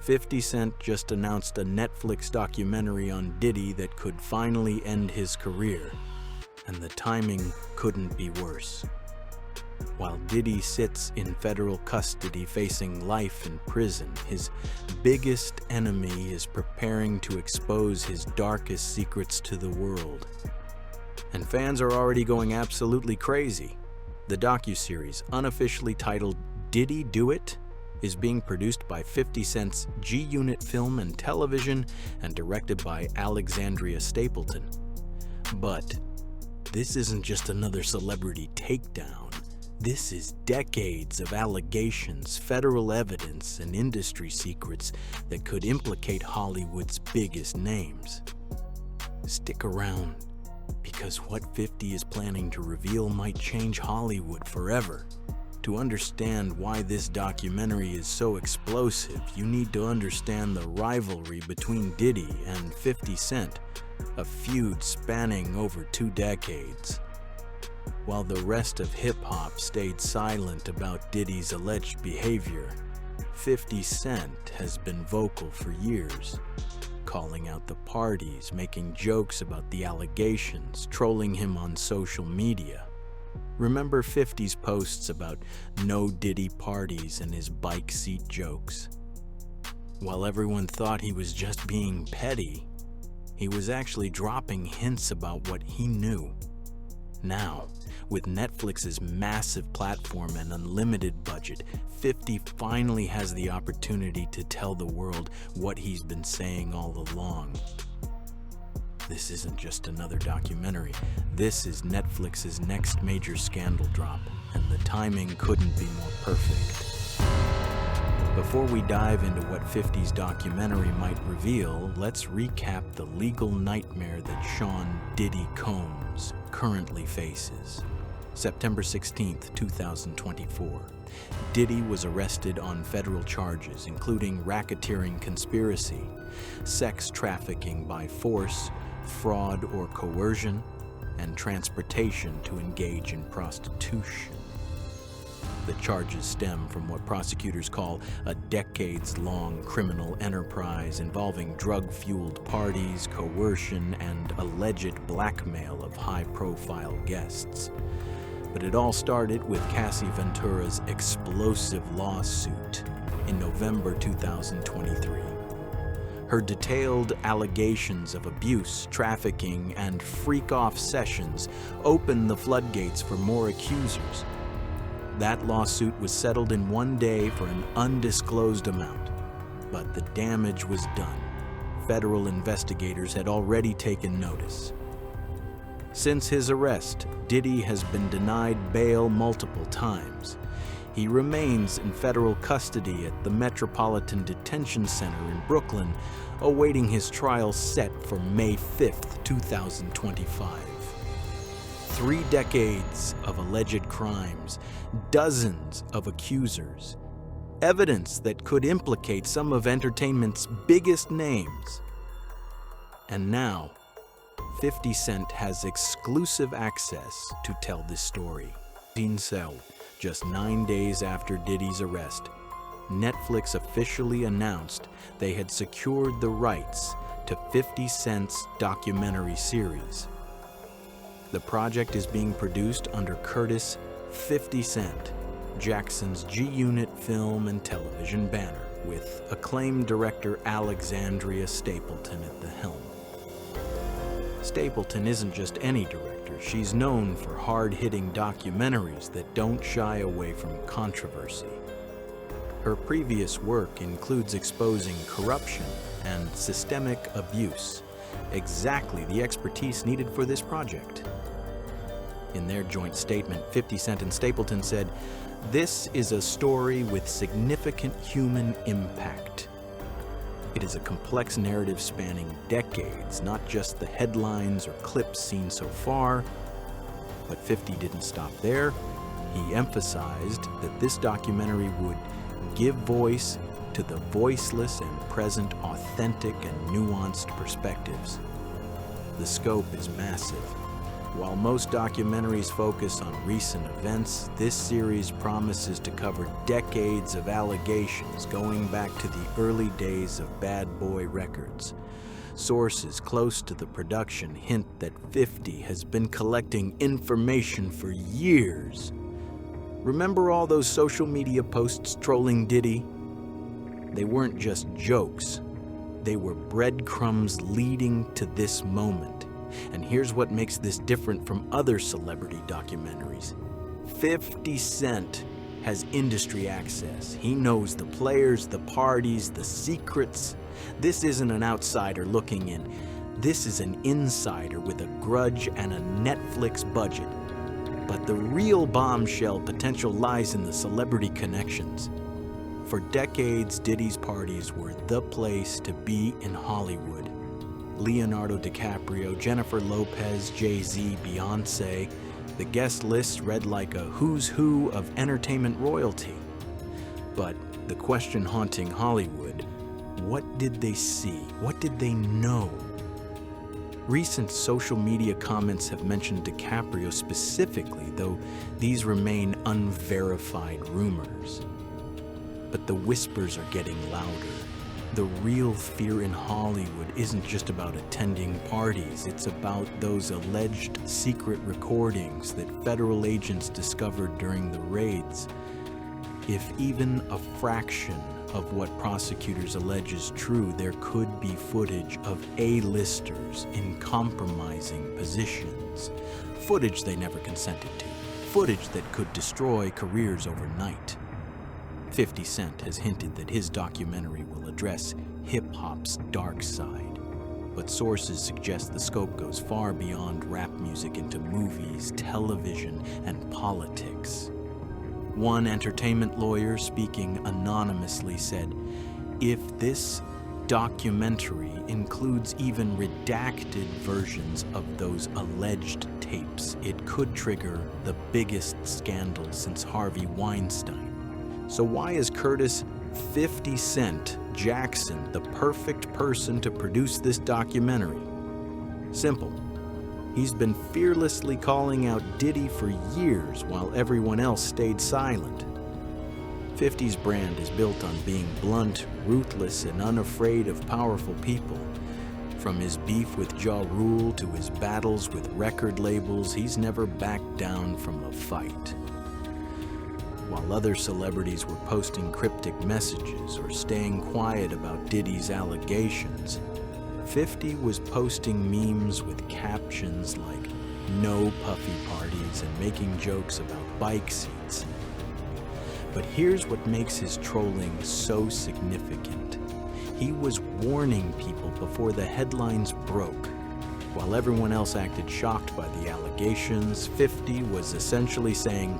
50 Cent just announced a Netflix documentary on Diddy that could finally end his career, and the timing couldn't be worse. While Diddy sits in federal custody facing life in prison, his biggest enemy is preparing to expose his darkest secrets to the world. And fans are already going absolutely crazy. The docuseries, unofficially titled Diddy Do It, is being produced by 50 Cent's G-Unit Film and Television and directed by Alexandria Stapleton. But this isn't just another celebrity takedown. This is decades of allegations, federal evidence, and industry secrets that could implicate Hollywood's biggest names. Stick around, because what 50 is planning to reveal might change Hollywood forever. To understand why this documentary is so explosive, you need to understand the rivalry between Diddy and 50 Cent, a feud spanning over 2 decades. While the rest of hip-hop stayed silent about Diddy's alleged behavior, 50 Cent has been vocal for years, calling out the parties, making jokes about the allegations, trolling him on social media. Remember 50's posts about no Diddy parties and his bike seat jokes? While everyone thought he was just being petty, he was actually dropping hints about what he knew. Now, with Netflix's massive platform and unlimited budget, 50 finally has the opportunity to tell the world what he's been saying all along. This isn't just another documentary. This is Netflix's next major scandal drop, and the timing couldn't be more perfect. Before we dive into what 50's documentary might reveal, let's recap the legal nightmare that Sean Diddy Combs currently faces. September 16th, 2024. Diddy was arrested on federal charges, including racketeering conspiracy, sex trafficking by force, fraud or coercion, and transportation to engage in prostitution. The charges stem from what prosecutors call a decades-long criminal enterprise involving drug-fueled parties, coercion, and alleged blackmail of high-profile guests. But it all started with Cassie Ventura's explosive lawsuit in November 2023. Her detailed allegations of abuse, trafficking, and freak-off sessions opened the floodgates for more accusers. That lawsuit was settled in one day for an undisclosed amount, but the damage was done. Federal investigators had already taken notice. Since his arrest, Diddy has been denied bail multiple times. He remains in federal custody at the Metropolitan Detention Center in Brooklyn, awaiting his trial set for May 5th, 2025. 3 decades of alleged crimes, dozens of accusers, evidence that could implicate some of entertainment's biggest names. And now, 50 Cent has exclusive access to tell this story. Just 9 days after Diddy's arrest, Netflix officially announced they had secured the rights to 50 Cent's documentary series. The project is being produced under Curtis 50 Cent, Jackson's G-Unit Film and Television banner, with acclaimed director Alexandria Stapleton at the helm. Stapleton isn't just any director. She's known for hard-hitting documentaries that don't shy away from controversy. Her previous work includes exposing corruption and systemic abuse, exactly the expertise needed for this project. In their joint statement, 50 Cent and Stapleton said, "This is a story with significant human impact. It is a complex narrative spanning decades, not just the headlines or clips seen so far." But 50 didn't stop there. He emphasized that this documentary would give voice to the voiceless and present authentic and nuanced perspectives. The scope is massive. While most documentaries focus on recent events, this series promises to cover decades of allegations going back to the early days of Bad Boy Records. Sources close to the production hint that 50 has been collecting information for years. Remember all those social media posts trolling Diddy? They weren't just jokes. They were breadcrumbs leading to this moment. And here's what makes this different from other celebrity documentaries. 50 Cent has industry access. He knows the players, the parties, the secrets. This isn't an outsider looking in. This is an insider with a grudge and a Netflix budget. But the real bombshell potential lies in the celebrity connections. For decades, Diddy's parties were the place to be in Hollywood. Leonardo DiCaprio, Jennifer Lopez, Jay-Z, Beyonce. The guest list read like a who's who of entertainment royalty. But the question haunting Hollywood, what did they see? What did they know? Recent social media comments have mentioned DiCaprio specifically, though these remain unverified rumors. But the whispers are getting louder. The real fear in Hollywood isn't just about attending parties, it's about those alleged secret recordings that federal agents discovered during the raids. If even a fraction of what prosecutors allege is true, there could be footage of A-listers in compromising positions. Footage they never consented to. Footage that could destroy careers overnight. 50 Cent has hinted that his documentary will address hip-hop's dark side, but sources suggest the scope goes far beyond rap music into movies, television, and politics. One entertainment lawyer speaking anonymously said, "If this documentary includes even redacted versions of those alleged tapes, it could trigger the biggest scandal since Harvey Weinstein." So why is Curtis 50 Cent Jackson the perfect person to produce this documentary? Simple. He's been fearlessly calling out Diddy for years while everyone else stayed silent. 50's brand is built on being blunt, ruthless, and unafraid of powerful people. From his beef with Ja Rule to his battles with record labels, he's never backed down from a fight. While other celebrities were posting cryptic messages or staying quiet about Diddy's allegations, 50 was posting memes with captions like "no puffy parties" and making jokes about bike seats. But here's what makes his trolling so significant. He was warning people before the headlines broke. While everyone else acted shocked by the allegations, 50 was essentially saying,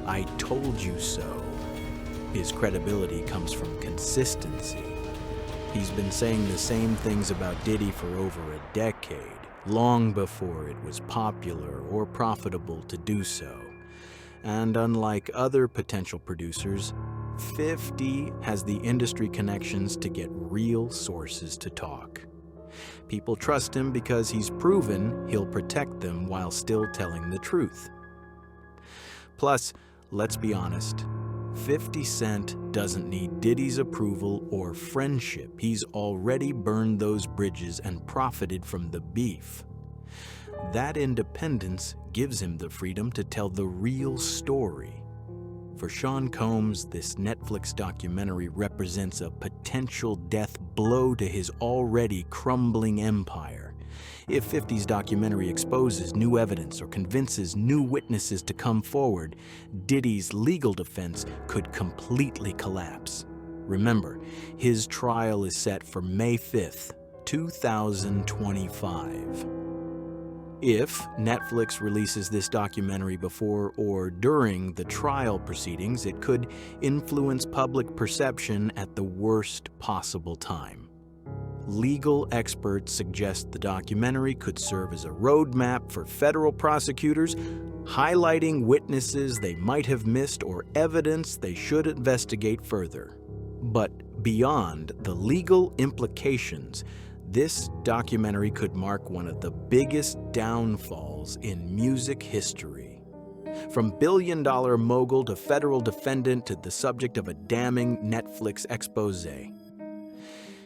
"I told you so." His credibility comes from consistency. He's been saying the same things about Diddy for over a decade, long before it was popular or profitable to do so. And unlike other potential producers, 50 has the industry connections to get real sources to talk. People trust him because he's proven he'll protect them while still telling the truth. Plus, let's be honest, 50 Cent doesn't need Diddy's approval or friendship. He's already burned those bridges and profited from the beef. That independence gives him the freedom to tell the real story. For Sean Combs, this Netflix documentary represents a potential death blow to his already crumbling empire. If 50's documentary exposes new evidence or convinces new witnesses to come forward, Diddy's legal defense could completely collapse. Remember, his trial is set for May 5th, 2025. If Netflix releases this documentary before or during the trial proceedings, it could influence public perception at the worst possible time. Legal experts suggest the documentary could serve as a roadmap for federal prosecutors, highlighting witnesses they might have missed or evidence they should investigate further. But beyond the legal implications, this documentary could mark one of the biggest downfalls profiles in music history. From billion-dollar mogul to federal defendant to the subject of a damning Netflix exposé.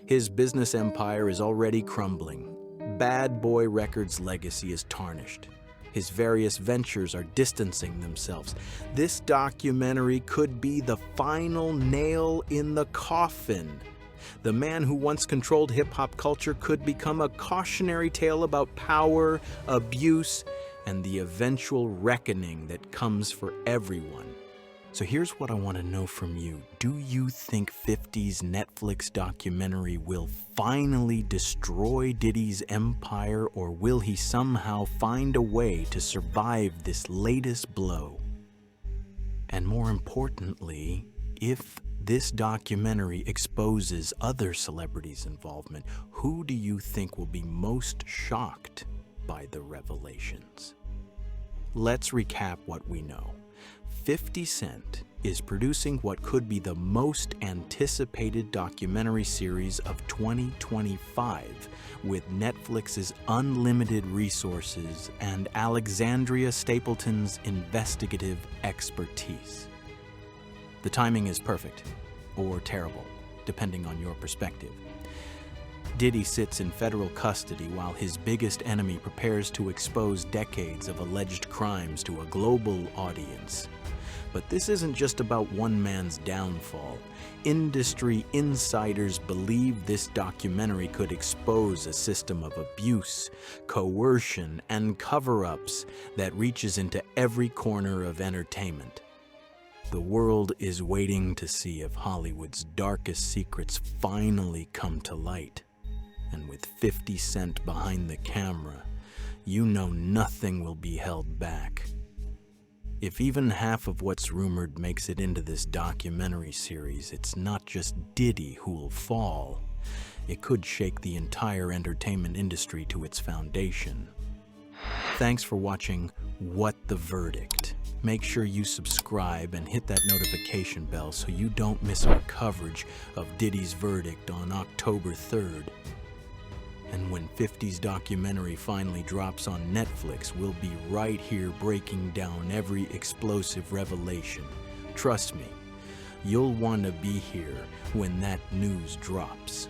His business empire is already crumbling. Bad Boy Records' legacy is tarnished. His various ventures are distancing themselves. This documentary could be the final nail in the coffin. The man who once controlled hip-hop culture could become a cautionary tale about power, abuse, and the eventual reckoning that comes for everyone. So here's what I want to know from you. Do you think 50's Netflix documentary will finally destroy Diddy's empire, or will he somehow find a way to survive this latest blow? And more importantly, if this documentary exposes other celebrities' involvement, who do you think will be most shocked by the revelations? Let's recap what we know. 50 Cent is producing what could be the most anticipated documentary series of 2025 with Netflix's unlimited resources and Alexandria Stapleton's investigative expertise. The timing is perfect, or terrible, depending on your perspective. Diddy sits in federal custody while his biggest enemy prepares to expose decades of alleged crimes to a global audience. But this isn't just about one man's downfall. Industry insiders believe this documentary could expose a system of abuse, coercion, and cover-ups that reaches into every corner of entertainment. The world is waiting to see if Hollywood's darkest secrets finally come to light. And with 50 Cent behind the camera, you know nothing will be held back. If even half of what's rumored makes it into this documentary series, it's not just Diddy who'll fall. It could shake the entire entertainment industry to its foundation. Thanks for watching What the Verdict. Make sure you subscribe and hit that notification bell so you don't miss our coverage of Diddy's verdict on October 3rd. And when 50's documentary finally drops on Netflix, we'll be right here breaking down every explosive revelation. Trust me, you'll want to be here when that news drops.